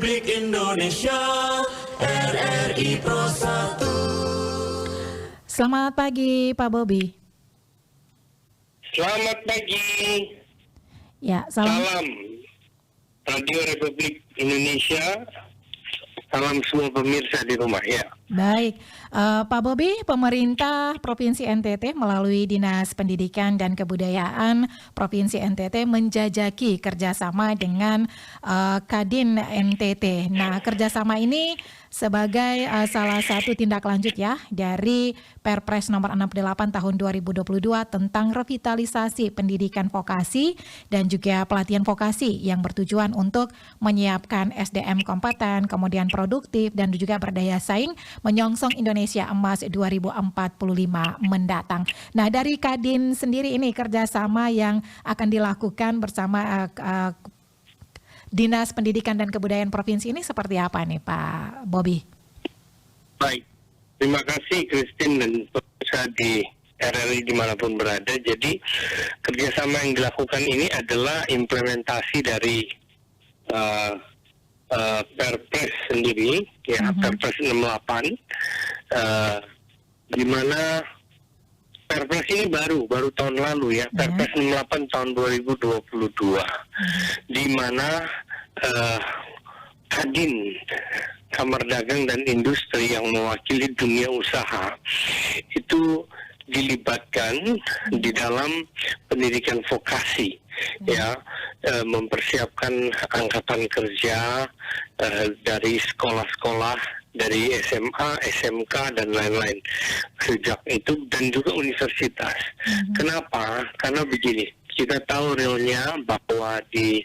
Republik Indonesia, RRI Pro 1. Selamat pagi Pak Bobi. Selamat pagi. Ya, salam. Radio Republik Indonesia. Salam semua pemirsa di rumah ya. Baik, Pak Bobi, pemerintah Provinsi NTT melalui Dinas Pendidikan dan Kebudayaan Provinsi NTT menjajaki kerjasama dengan Kadin NTT. Nah, kerjasama ini sebagai salah satu tindak lanjut ya dari Perpres nomor 68 tahun 2022 tentang revitalisasi pendidikan vokasi dan juga pelatihan vokasi yang bertujuan untuk menyiapkan SDM kompeten, kemudian produktif dan juga berdaya saing menyongsong Indonesia Emas 2045 mendatang. Nah, dari Kadin sendiri ini kerjasama yang akan dilakukan bersama Dinas Pendidikan dan Kebudayaan Provinsi ini seperti apa nih Pak Bobi? Baik, terima kasih Christine dan pemirsa di RRI dimanapun berada. Jadi kerjasama yang dilakukan ini adalah implementasi dari Perpres sendiri, ya, Perpres 68, di mana Perpres ini baru tahun lalu ya, Perpres 68 tahun 2022, di mana Kadin, Kamar Dagang dan Industri yang mewakili dunia usaha itu dilibatkan di dalam pendidikan vokasi, ya, mempersiapkan angkatan kerja dari sekolah-sekolah, dari SMA, SMK dan lain-lain sejak itu dan juga universitas. Kenapa? Karena begini, kita tahu realnya bahwa di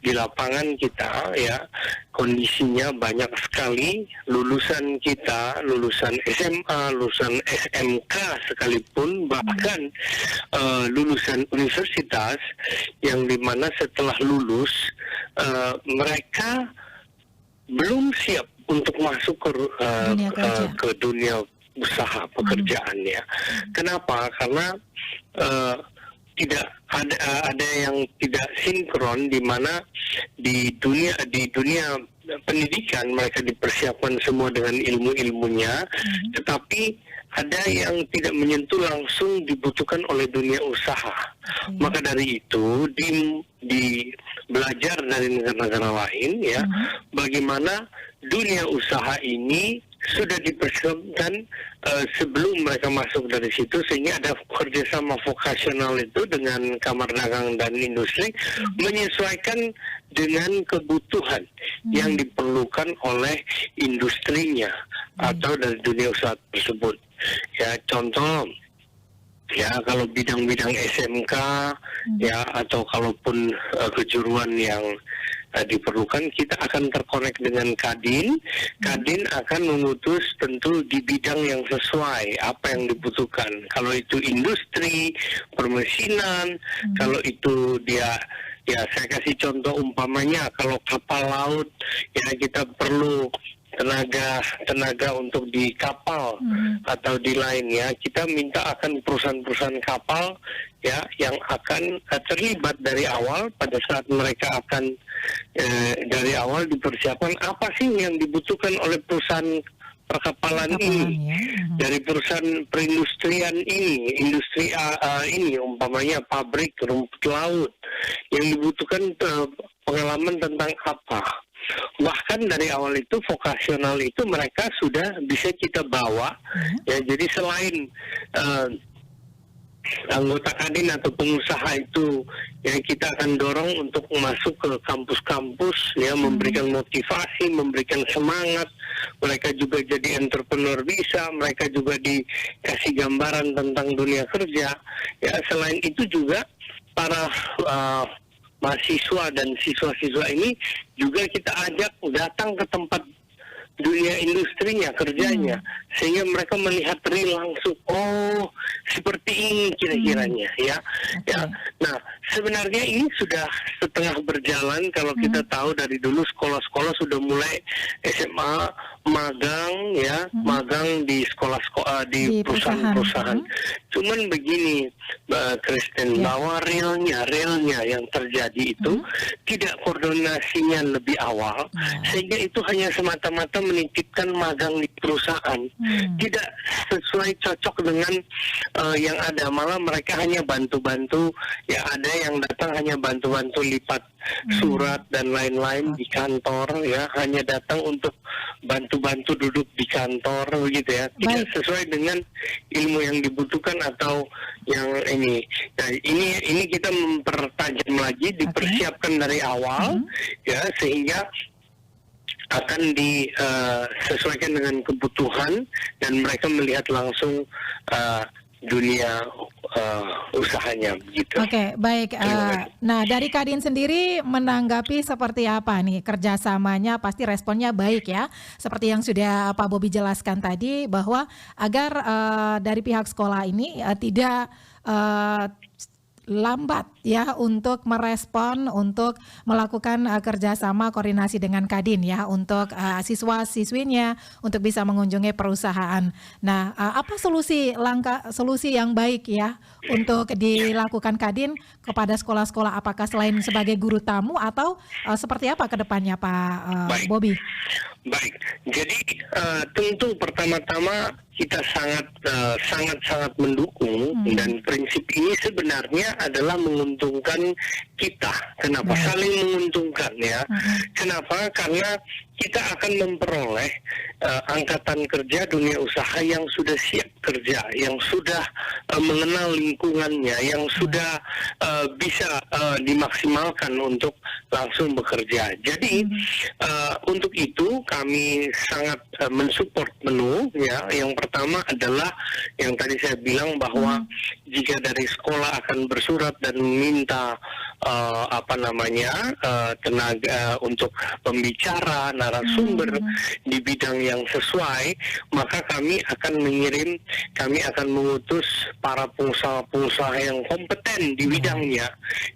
lapangan kita ya kondisinya banyak sekali lulusan kita, lulusan SMA, lulusan SMK sekalipun, bahkan lulusan universitas yang dimana setelah lulus mereka belum siap untuk masuk ke dunia usaha pekerjaannya. Kenapa? Karena tidak ada yang tidak sinkron, di mana di dunia pendidikan mereka dipersiapkan semua dengan ilmunya, tetapi ada yang tidak menyentuh langsung dibutuhkan oleh dunia usaha. Maka dari itu di belajar dari negara-negara lain ya, bagaimana dunia usaha ini sudah dipersiapkan sebelum mereka masuk dari situ, sehingga ada kerjasama vokasional itu dengan Kamar Dagang dan Industri menyesuaikan dengan kebutuhan yang diperlukan oleh industrinya atau dari dunia usaha tersebut. Ya, contoh ya, kalau bidang-bidang SMK ya, atau kalaupun kejuruan yang diperlukan, kita akan terkonek dengan Kadin. Kadin akan memutus tentu di bidang yang sesuai apa yang dibutuhkan. Kalau itu industri, permesinan, kalau itu dia, ya saya kasih contoh umpamanya kalau kapal laut, ya kita perlu tenaga untuk di kapal atau di lain ya, kita minta akan perusahaan-perusahaan kapal ya yang akan terlibat dari awal pada saat mereka akan dari awal dipersiapkan apa sih yang dibutuhkan oleh perusahaan perkapalan ini, dari perusahaan perindustrian ini, industri ini umpamanya pabrik rumput laut yang dibutuhkan pengalaman tentang apa. Bahkan dari awal itu vokasional itu mereka sudah bisa kita bawa ya, jadi selain anggota Kadin atau pengusaha itu ya kita akan dorong untuk masuk ke kampus-kampus ya, memberikan motivasi, memberikan semangat, mereka juga jadi entrepreneur bisa, mereka juga dikasih gambaran tentang dunia kerja ya. Selain itu juga para mahasiswa dan siswa-siswa ini juga kita ajak datang ke tempat dunia industrinya, kerjanya, sehingga mereka melihat real langsung, oh seperti ini kira-kiranya ya. Ya. Nah, sebenarnya ini sudah setengah berjalan. Kalau kita tahu dari dulu sekolah-sekolah sudah mulai SMA magang ya, magang di sekolah-sekolah di Di perusahaan. perusahaan-perusahaan. Cuman begini, Mbak Kristen, Ya. bahwa realnya yang terjadi itu tidak koordinasinya lebih awal, sehingga itu hanya semata-mata menitipkan magang di perusahaan, tidak sesuai cocok dengan yang ada. Malah mereka hanya bantu-bantu, ya ada yang datang hanya bantu-bantu lipat surat dan lain-lain di kantor, ya hanya datang untuk bantu-bantu duduk di kantor begitu ya, tidak Baik. sesuai dengan ilmu yang dibutuhkan atau yang ini. Nah, ini kita mempertajam lagi, dipersiapkan dari awal ya, sehingga akan disesuaikan dengan kebutuhan dan mereka melihat langsung dunia usahanya begitu. Oke, baik. Terima kasih. Nah, dari Kadin sendiri menanggapi seperti apa nih kerjasamanya? Pasti responnya baik ya. Seperti yang sudah Pak Bobi jelaskan tadi bahwa agar dari pihak sekolah ini tidak lambat ya untuk merespon, untuk melakukan kerjasama koordinasi dengan Kadin ya untuk siswa-siswinya untuk bisa mengunjungi perusahaan. Nah, apa solusi yang baik ya untuk dilakukan Kadin kepada sekolah-sekolah? Apakah selain sebagai guru tamu atau seperti apa ke depannya Pak Baik. Bobi? Baik, jadi tentu pertama-tama kita sangat mendukung dan prinsip ini sebenarnya adalah menguntungkan kita. Kenapa? Saling menguntungkan ya. Kenapa? Karena kita akan memperoleh angkatan kerja dunia usaha yang sudah siap kerja, yang sudah mengenal lingkungannya, yang sudah bisa dimaksimalkan untuk langsung bekerja. Jadi untuk itu kami sangat mensupport penuh ya. Yang pertama adalah yang tadi saya bilang bahwa jika dari sekolah akan bersurat dan meminta tenaga untuk pembicara, narasumber di bidang yang sesuai, maka kami akan mengutus para pengusaha-pengusaha yang kompeten di bidangnya,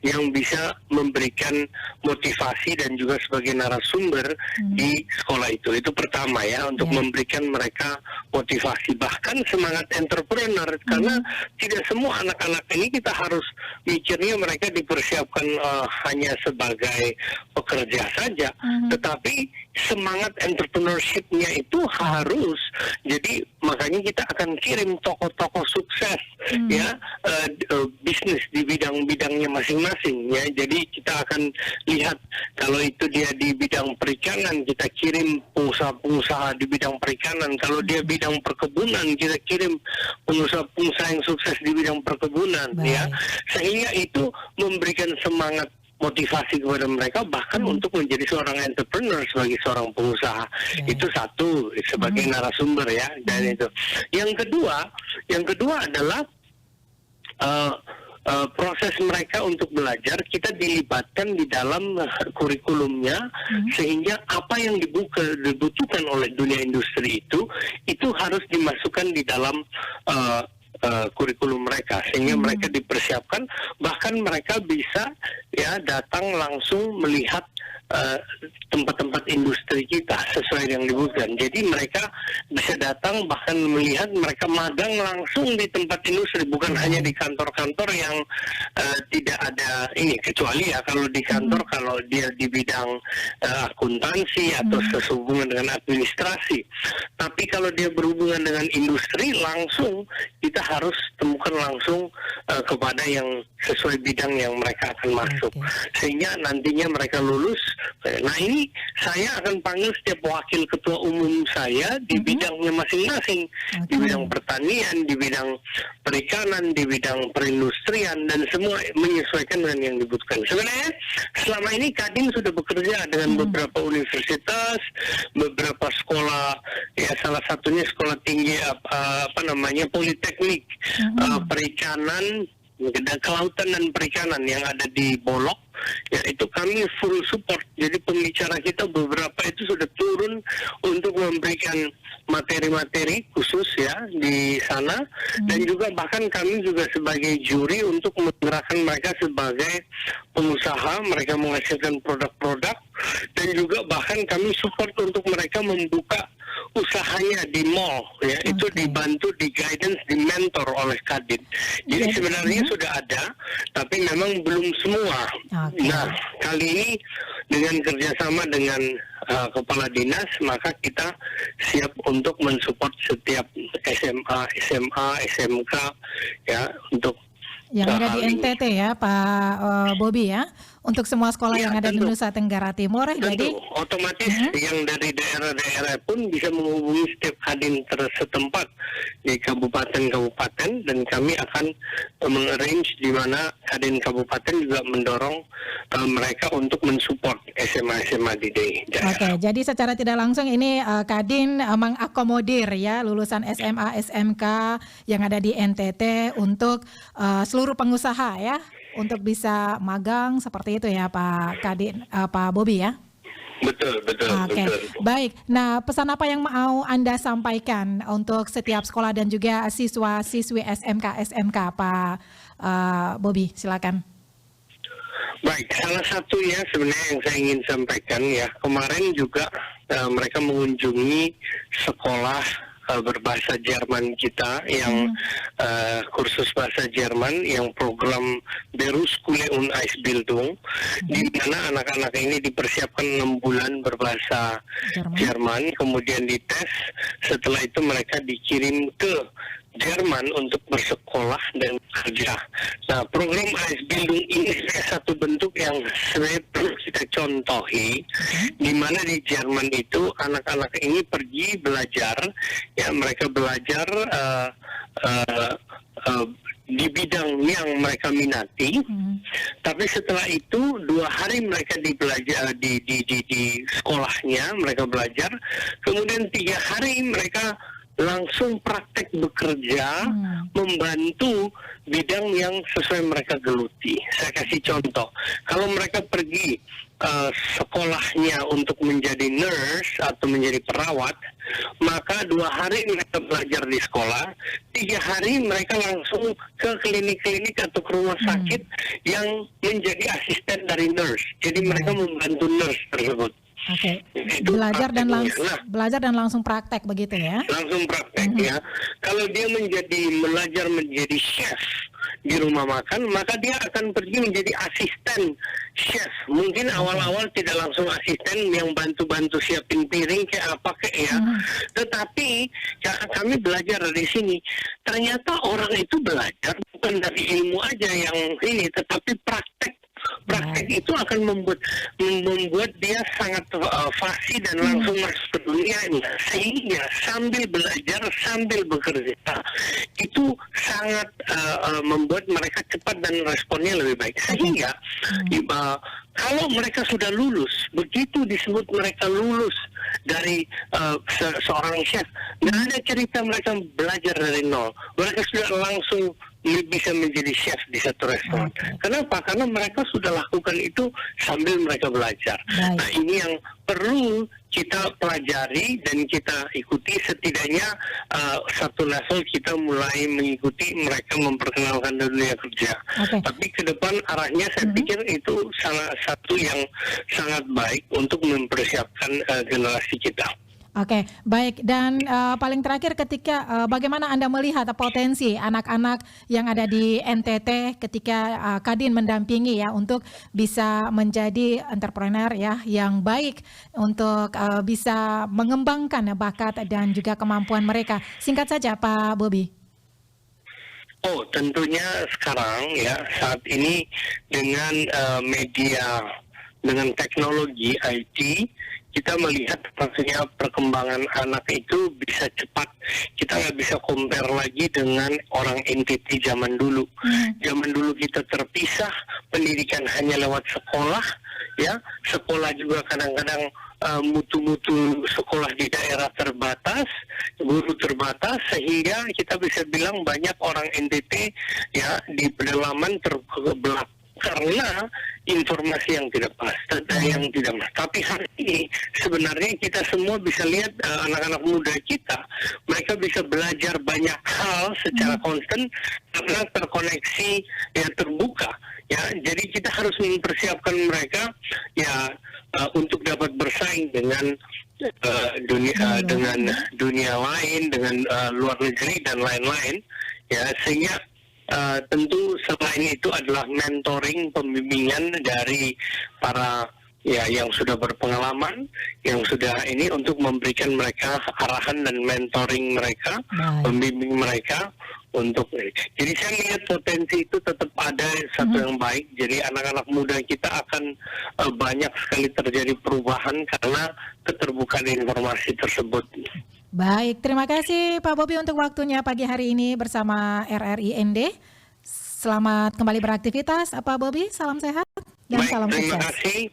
yang bisa memberikan motivasi dan juga sebagai narasumber di sekolah itu. Itu pertama ya, untuk memberikan mereka motivasi, bahkan semangat entrepreneur, karena tidak semua anak-anak ini kita harus mikirnya mereka dipersiapkan hanya sebagai pekerja saja, tetapi semangat entrepreneurship-nya itu harus. Jadi makanya kita akan kirim tokoh-tokoh sukses ya, bisnis di bidang-bidangnya masing-masing ya. Jadi kita akan lihat kalau itu dia di bidang perikanan, kita kirim pengusaha-pengusaha di bidang perikanan. Kalau dia bidang perkebunan, kita kirim pengusaha-pengusaha yang sukses di bidang perkebunan ya. Sehingga itu memberikan semangat, motivasi kepada mereka, bahkan untuk menjadi seorang entrepreneur, sebagai seorang pengusaha. Itu satu, sebagai narasumber ya. Dan itu yang kedua adalah proses mereka untuk belajar kita dilibatkan di dalam kurikulumnya, sehingga apa yang dibutuhkan oleh dunia industri itu harus dimasukkan di dalam kurikulum mereka, sehingga mereka dipersiapkan, bahkan mereka bisa ya datang langsung melihat tempat-tempat industri kita sesuai yang dibutuhkan. Jadi mereka bisa datang bahkan melihat, mereka magang langsung di tempat industri, bukan hanya di kantor-kantor yang tidak ada ini, kecuali ya kalau di kantor, kalau dia di bidang akuntansi atau sehubungan dengan administrasi. Tapi kalau dia berhubungan dengan industri, langsung kita harus temukan langsung kepada yang sesuai bidang yang mereka akan masuk, sehingga nantinya mereka lulus. Nah, ini saya akan panggil setiap wakil ketua umum saya di bidangnya masing-masing, di bidang pertanian, di bidang perikanan, di bidang perindustrian, dan semua menyesuaikan dengan yang dibutuhkan. Sebenarnya selama ini Kadin sudah bekerja dengan beberapa universitas, beberapa sekolah, ya salah satunya sekolah tinggi politeknik perikanan dan kelautan dan perikanan yang ada di Bolok. Ya, itu kami full support. Jadi pembicara kita beberapa itu sudah turun untuk memberikan materi-materi khusus ya di sana, dan juga bahkan kami juga sebagai juri untuk menggerakkan mereka sebagai pengusaha, mereka menghasilkan produk-produk, dan juga bahkan kami support untuk mereka membuka usahanya di mall ya itu dibantu, di guidance, di mentor oleh Kadin. Jadi sebenarnya sudah ada, tapi memang belum semua. Nah, kali ini dengan kerjasama dengan kepala dinas, maka kita siap untuk mensupport setiap SMA, SMK ya untuk yang ada di NTT ya, Pak Bobi ya, untuk semua sekolah yang ada di Nusa Tenggara Timur. Jadi otomatis yang dari daerah-daerah pun bisa menghubungi setiap kadin setempat di kabupaten-kabupaten, dan kami akan mengarrange di mana kadin kabupaten juga mendorong mereka untuk mensupport SMA-SMA di daerah. Oke, jadi secara tidak langsung ini Kadin mengakomodir ya lulusan SMA, SMK yang ada di NTT untuk seluruh pengusaha ya, untuk bisa magang seperti itu ya Pak Kadin, Pak Bobi ya. Betul. Oke, baik. Nah, pesan apa yang mau Anda sampaikan untuk setiap sekolah dan juga siswa-siswi SMK Pak Bobi, silakan. Baik, salah satunya sebenarnya yang saya ingin sampaikan ya, kemarin juga mereka mengunjungi sekolah berbahasa Jerman kita yang kursus bahasa Jerman yang program Berufsschule und Ausbildung, di mana anak-anak ini dipersiapkan 6 bulan berbahasa Jerman, kemudian dites, setelah itu mereka dikirim ke Jerman untuk bersekolah dan bekerja. Nah, program Ausbildung ini satu bentuk yang sebenarnya perlu kita contohi, di mana di Jerman itu anak-anak ini pergi belajar, ya mereka belajar di bidang yang mereka minati, tapi setelah itu 2 hari mereka di sekolahnya mereka belajar, kemudian 3 hari mereka langsung praktek bekerja, membantu bidang yang sesuai mereka geluti. Saya kasih contoh, kalau mereka pergi sekolahnya untuk menjadi nurse atau menjadi perawat, maka 2 hari mereka belajar di sekolah, 3 hari mereka langsung ke klinik-klinik atau ke rumah sakit yang menjadi asisten dari nurse. Jadi mereka membantu nurse tersebut. Oke, belajar dan langsung praktek begitu ya? Langsung praktek ya. Kalau dia belajar menjadi chef di rumah makan, maka dia akan pergi menjadi asisten chef. Mungkin awal-awal tidak langsung asisten yang bantu-bantu siapin piring kayak apa kayak ya. Tetapi kami belajar dari sini. Ternyata orang itu belajar bukan dari ilmu aja yang ini, tetapi praktek. Praktek itu akan membuat dia sangat fasih dan langsung masuk ke dunianya, sehingga sambil belajar sambil bekerja itu sangat membuat mereka cepat dan responnya lebih baik. Sehingga kalau mereka sudah lulus, begitu disebut mereka lulus dari seorang chef, nggak ada cerita mereka belajar dari nol. Mereka sudah langsung bisa menjadi chef di satu restoran. Kenapa? Karena mereka sudah lakukan itu sambil mereka belajar. Nah, ini yang perlu kita pelajari dan kita ikuti, setidaknya satu level kita mulai mengikuti mereka memperkenalkan dunia kerja. Tapi ke depan arahnya saya pikir itu salah satu yang sangat baik untuk mempersiapkan generasi kita. Oke, baik. Dan paling terakhir, ketika bagaimana Anda melihat potensi anak-anak yang ada di NTT ketika Kadin mendampingi ya untuk bisa menjadi entrepreneur ya yang baik untuk bisa mengembangkan bakat dan juga kemampuan mereka. Singkat saja Pak Bobi. Oh, tentunya sekarang ya saat ini dengan media, dengan teknologi IT, kita melihat maksudnya perkembangan anak itu bisa cepat. Kita nggak bisa compare lagi dengan orang NTT zaman dulu. Zaman dulu kita terpisah, pendidikan hanya lewat sekolah, ya. Sekolah juga kadang-kadang mutu-mutu sekolah di daerah terbatas, guru terbatas, sehingga kita bisa bilang banyak orang NTT ya di pedalaman terbelah karena informasi yang tidak pas, yang tidak pas. Tapi hari ini sebenarnya kita semua bisa lihat anak-anak muda kita, mereka bisa belajar banyak hal secara konstan karena terkoneksi ya terbuka. Ya, jadi kita harus mempersiapkan mereka ya untuk dapat bersaing dengan dengan dunia lain, dengan luar negeri dan lain-lain, ya, sehingga tentu selain itu adalah mentoring, pembimbingan dari para yang sudah berpengalaman, yang sudah ini untuk memberikan mereka arahan dan mentoring mereka, pembimbing mereka untuk. Jadi saya lihat potensi itu tetap ada satu yang baik. Jadi anak-anak muda kita akan banyak sekali terjadi perubahan karena keterbukaan informasi tersebut. Baik, terima kasih Pak Bobi untuk waktunya pagi hari ini bersama RRI-ND. Selamat kembali beraktivitas, Pak Bobi. Salam sehat dan baik, salam sukses. Terima kasih.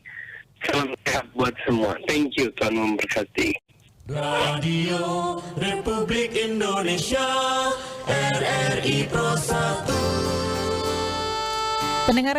Salam sehat buat semua. Thank you, Tuhan memberkati. Radio Republik Indonesia, RRI Pro 1. Pendengar